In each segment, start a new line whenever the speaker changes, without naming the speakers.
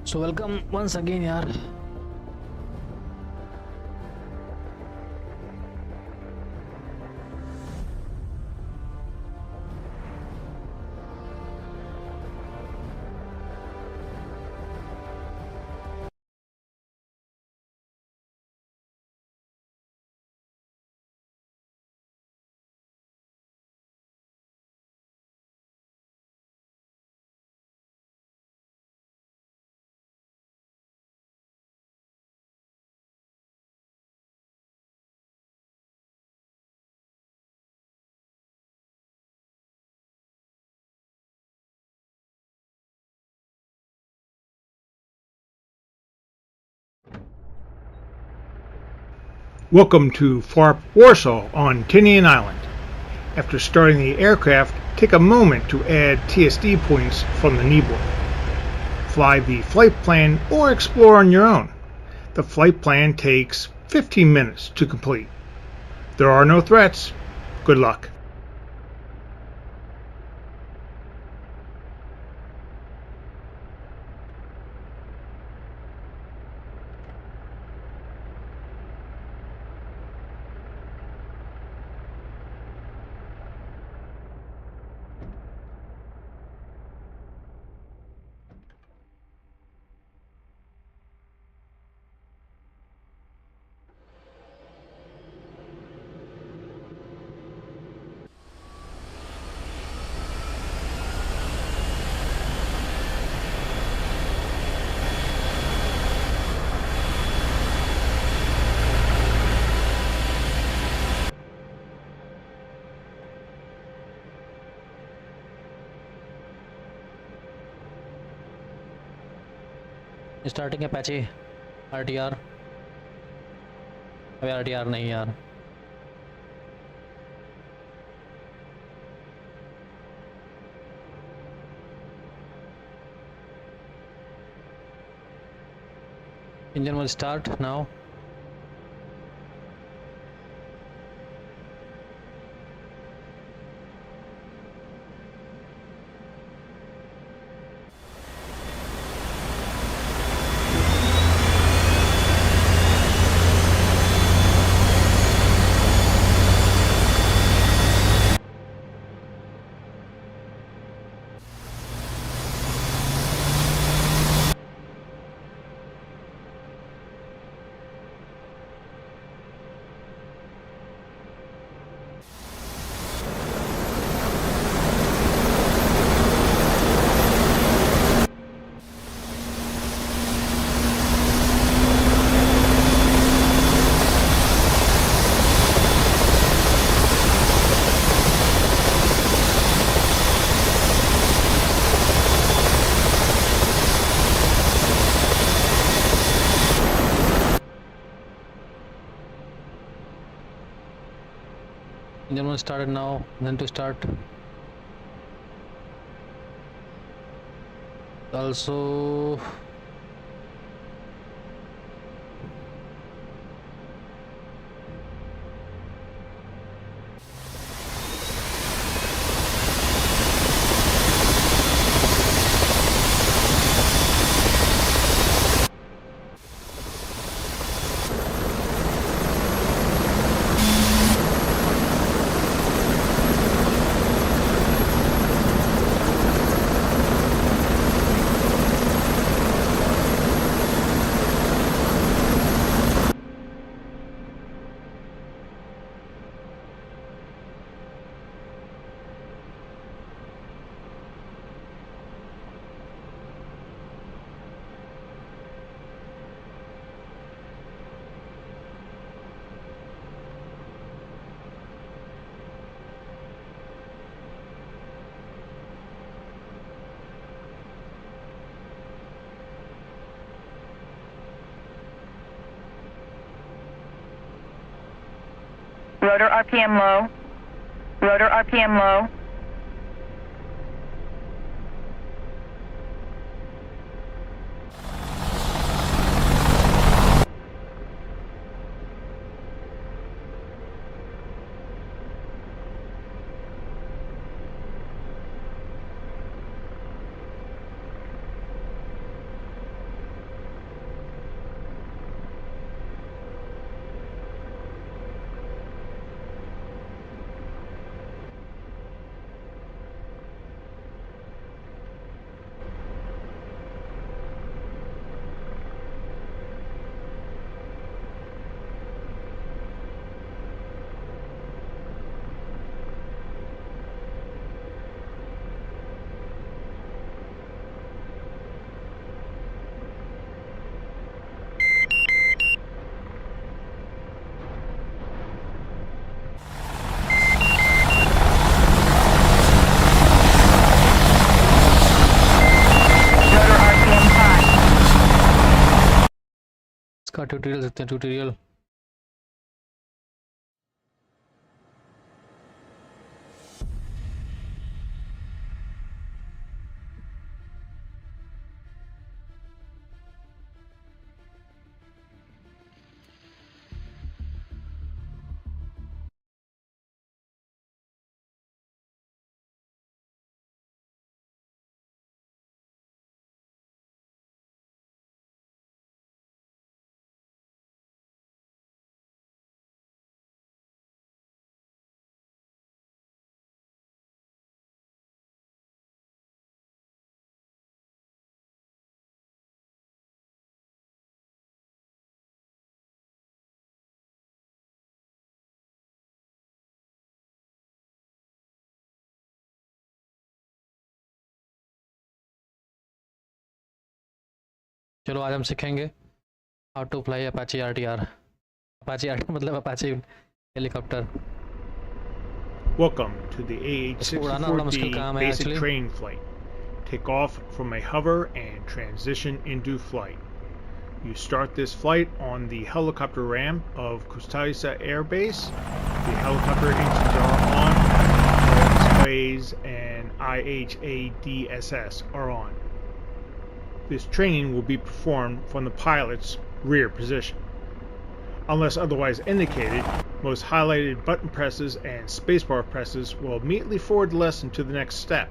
So welcome once again यार.
Welcome to FARP Warsaw on Tinian Island. After starting the aircraft, take a moment to add TSD points from the kneeboard. Fly the flight plan or explore on your own. The flight plan takes 15 minutes to complete. There are no threats. Good luck.
Starting Apache RTR. अबे RTR नहीं यार. Engine will start now. Engine will start now. Then to start. Also.
Rotor RPM low. Rotor RPM low.
का tutorial सकते हैं, tutorial. चलो आज हम सीखेंगे how to fly Apache RTR। Apache RTR मतलब Apache helicopter.
Welcome to the
इसको उड़ाना बड़ा मुश्किल
AH-64D
काम है
basic
actually.
training flight. Take off from a hover and transition into flight. You start this flight on the helicopter ramp of Kustaiza Air Base. The helicopter engines are on, all displays and IHADSS are on. This training will be performed from the pilot's rear position. Unless otherwise indicated, most highlighted button presses and spacebar presses will immediately forward the lesson to the next step.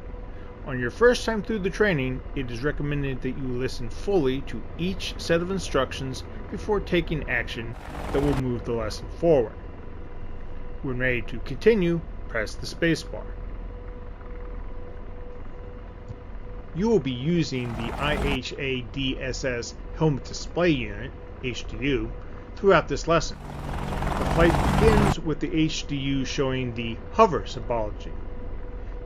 On your first time through the training, it is recommended that you listen fully to each set of instructions before taking action that will move the lesson forward. When ready to continue, press the spacebar. You will be using the IHADSS Helmet Display Unit, HDU, throughout this lesson. The flight begins with the HDU showing the hover symbology.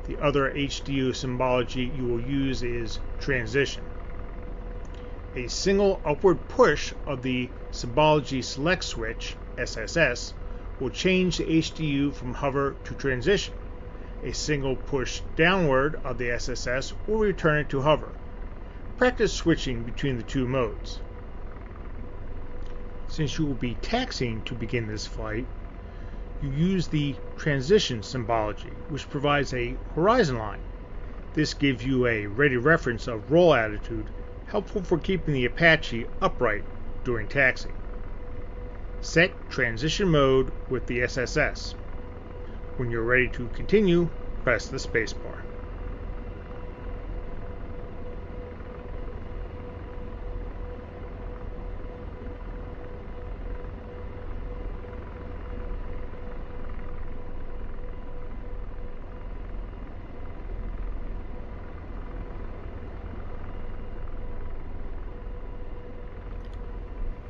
The other HDU symbology you will use is transition. A single upward push of the symbology select switch, SSS, will change the HDU from hover to transition. A single push downward of the SSS will return it to hover. Practice switching between the two modes. Since you will be taxiing to begin this flight, you use the transition symbology, which provides a horizon line. This gives you a ready reference of roll attitude, helpful for keeping the Apache upright during taxi. Set transition mode with the SSS. When you're ready to continue, press the spacebar.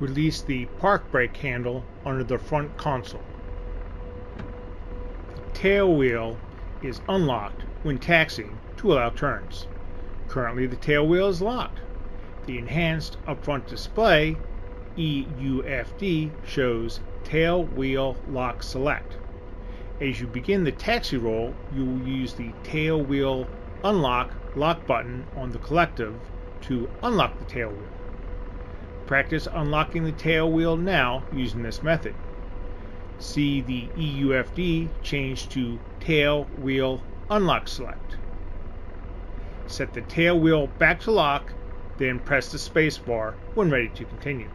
Release the park brake handle under the front console. The tail wheel is unlocked when taxiing to allow turns. Currently the tail wheel is locked. The enhanced upfront display, EUFD, shows tail wheel lock select. As you begin the taxi roll, you will use the tail wheel unlock lock button on the collective to unlock the tail wheel. Practice unlocking the tail wheel now using this method. See the EUFD change to tail wheel unlock select. Set the tail wheel back to lock, then press the spacebar when ready to continue.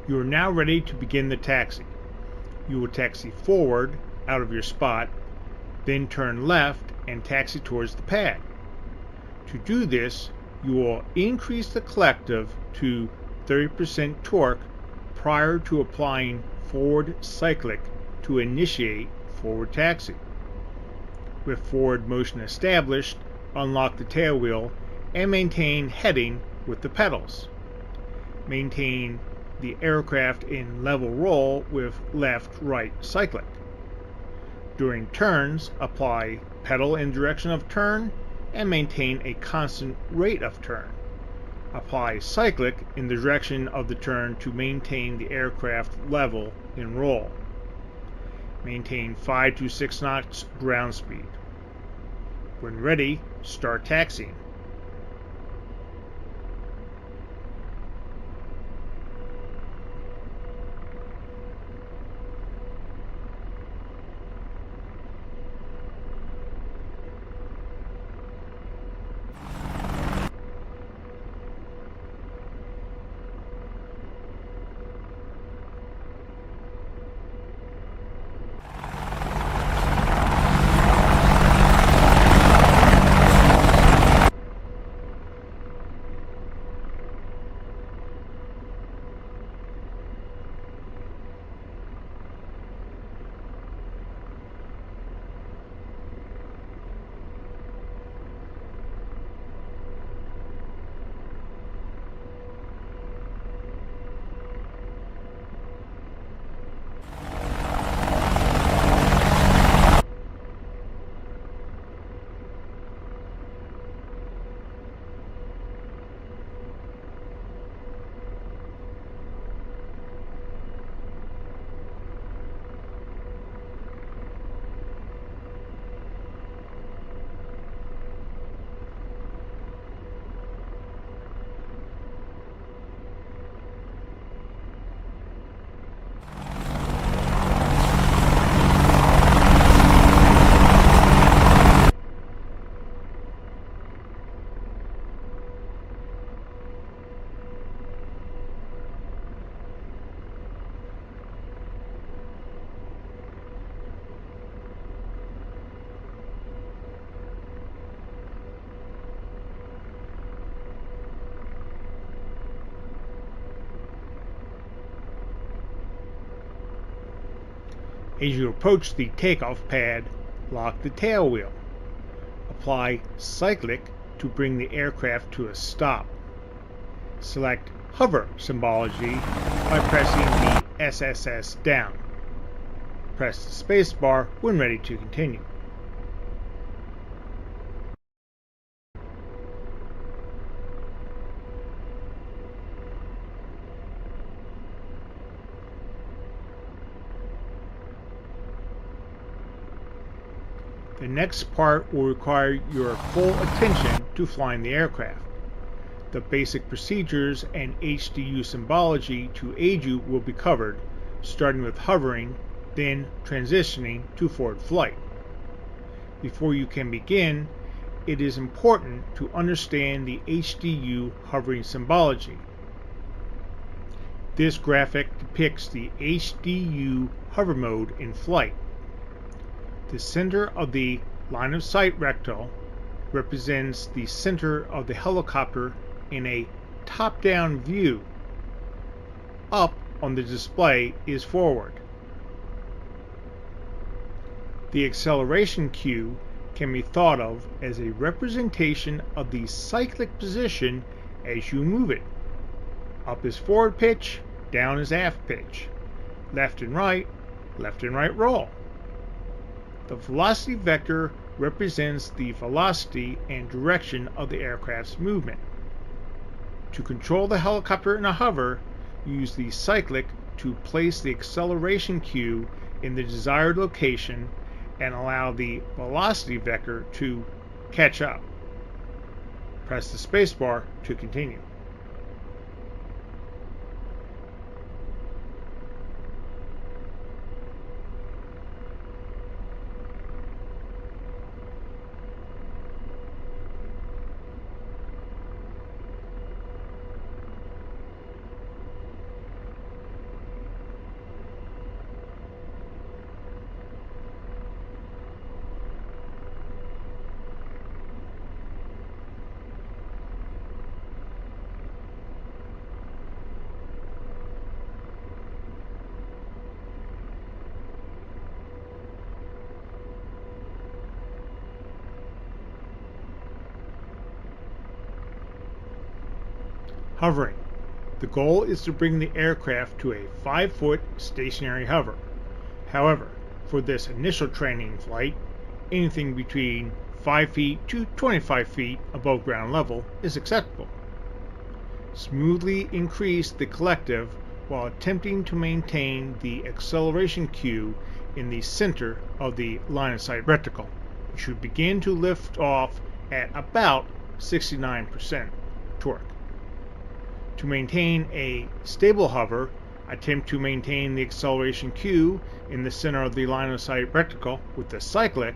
You are now ready to begin the taxi. You will taxi forward out of your spot, then turn left and taxi towards the pad. To do this, you will increase the collective to 30% torque prior to applying forward cyclic to initiate forward taxi. With forward motion established, unlock the tail wheel and maintain heading with the pedals. Maintain the aircraft in level roll with left-right cyclic. During turns, apply pedal in direction of turn and maintain a constant rate of turn. Apply cyclic in the direction of the turn to maintain the aircraft level in roll. Maintain 5 to 6 knots ground speed. When ready, start taxiing. As you approach the takeoff pad, lock the tail wheel. Apply cyclic to bring the aircraft to a stop. Select hover symbology by pressing the SSS down. Press the spacebar when ready to continue. The next part will require your full attention to flying the aircraft. The basic procedures and HDU symbology to aid you will be covered, starting with hovering, then transitioning to forward flight. Before you can begin, it is important to understand the HDU hovering symbology. This graphic depicts the HDU hover mode in flight. The center of the line of sight rectangle represents the center of the helicopter in a top-down view. Up on the display is forward. The acceleration cue can be thought of as a representation of the cyclic position as you move it. Up is forward pitch, down is aft pitch, left and right roll. The velocity vector represents the velocity and direction of the aircraft's movement. To control the helicopter in a hover, use the cyclic to place the acceleration cue in the desired location and allow the velocity vector to catch up. Press the spacebar to continue. Hovering. The goal is to bring the aircraft to a 5-foot stationary hover. However, for this initial training flight, anything between 5 feet to 25 feet above ground level is acceptable. Smoothly increase the collective while attempting to maintain the acceleration cue in the center of the line of sight reticle. You should begin to lift off at about 69% torque. To maintain a stable hover, attempt to maintain the acceleration cue in the center of the line of sight reticle with the cyclic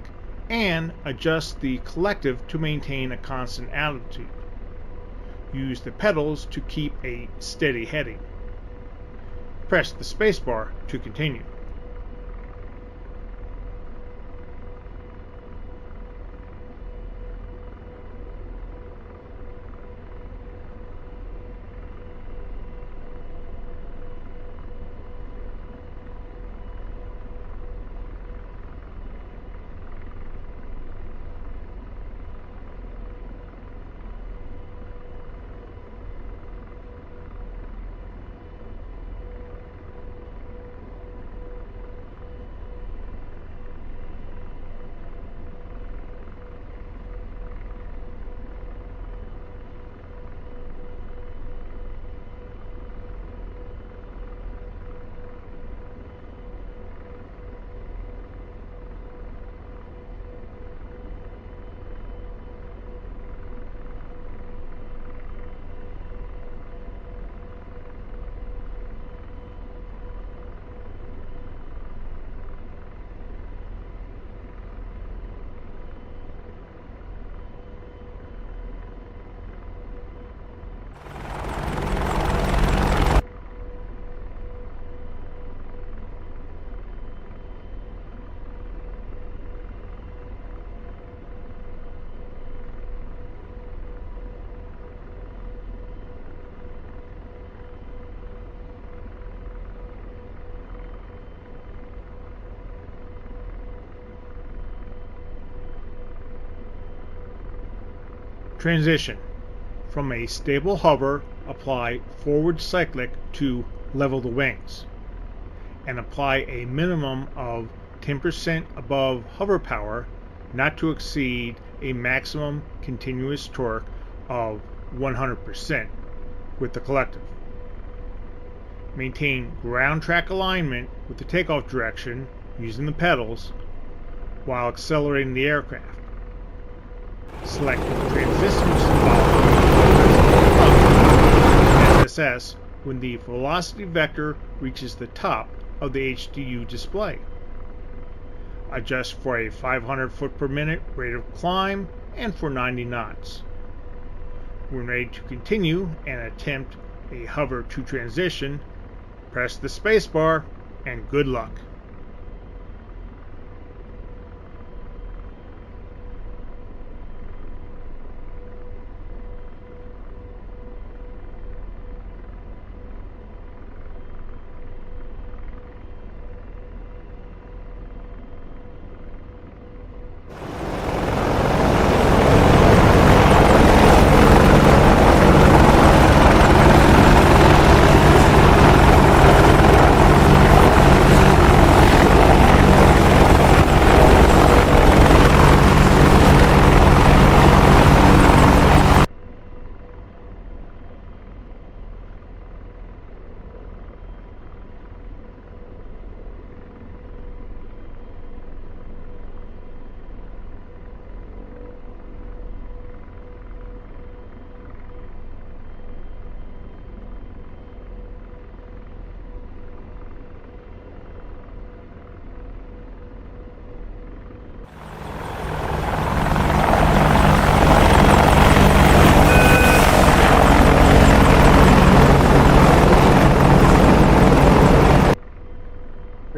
and adjust the collective to maintain a constant altitude. Use the pedals to keep a steady heading. Press the spacebar to continue. Transition. From a stable hover, apply forward cyclic to level the wings, and apply a minimum of 10% above hover power, not to exceed a maximum continuous torque of 100% with the collective. Maintain ground track alignment with the takeoff direction using the pedals while accelerating the aircraft. Select transition symbology SSS when the velocity vector reaches the top of the HDU display. Adjust for a 500 foot per minute rate of climb and for 90 knots. When ready to continue and attempt a hover to transition, press the spacebar and good luck.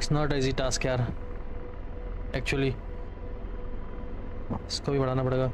It's not easy task यार actually इसको भी बढ़ाना पड़ेगा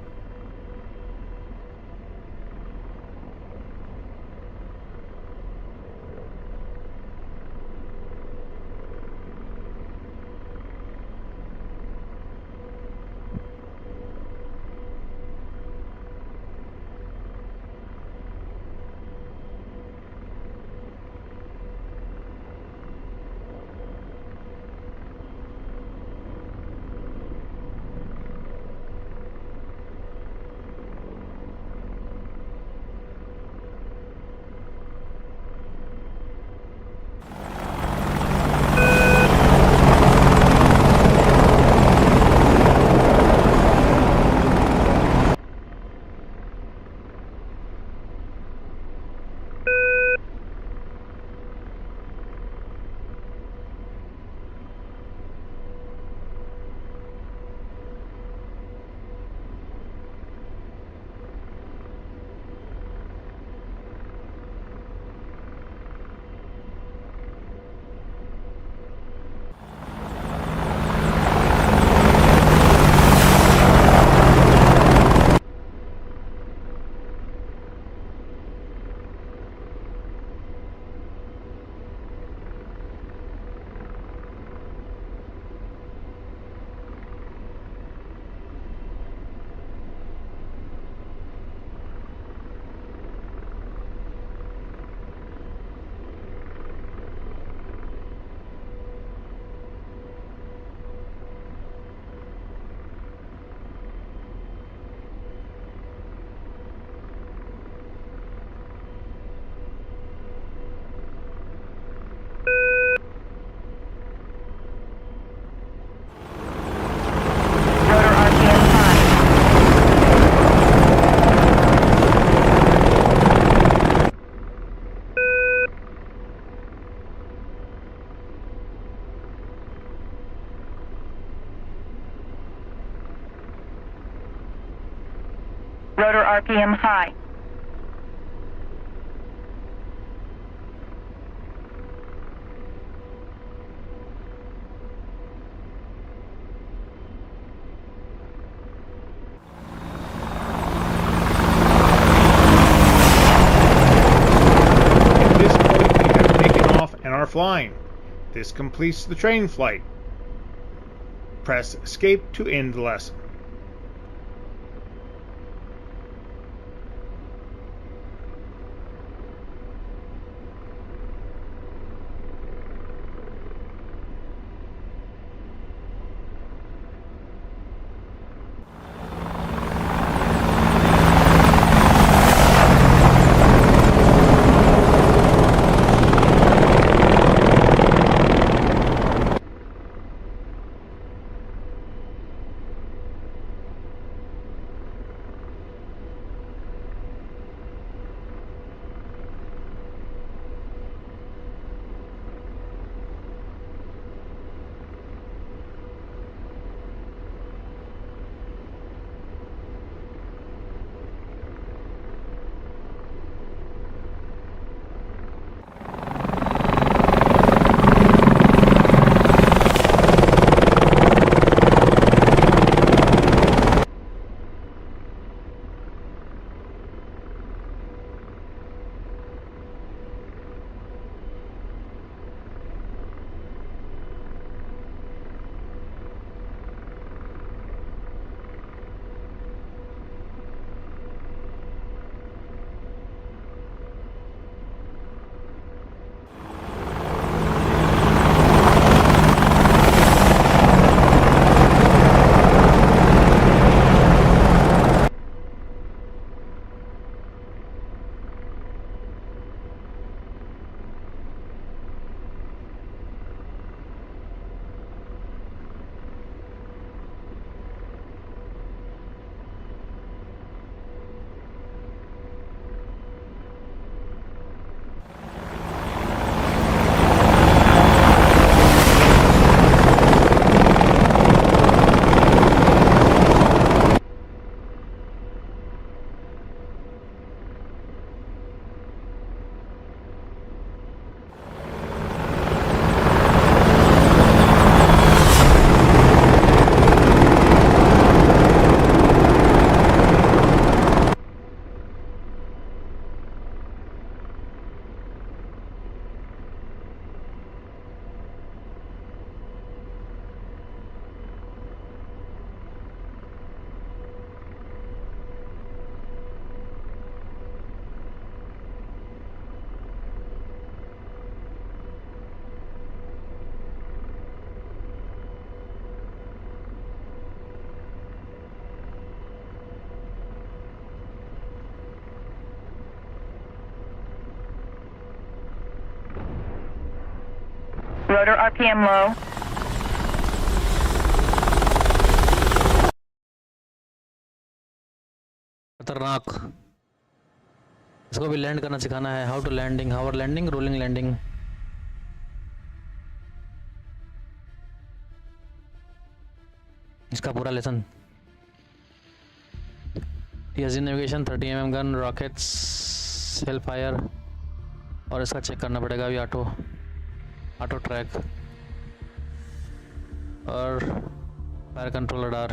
Rotor RPM high.
At this point, we have taken off and are flying. This completes the training flight. Press Escape to end the lesson.
Rotor RPM low.
खतरनाक। इसको भी land करना सिखाना है। How to landing, hover landing, rolling landing. इसका पूरा lesson. TSG navigation, 30 mm gun, rockets, Hellfire, और इसका चेक करना पड़ेगा अभी ऑटो ट्रैक और फायर कंट्रोल रडार।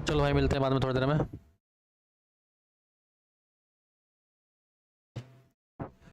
चलो भाई, मिलते हैं बाद में थोड़ी देर में।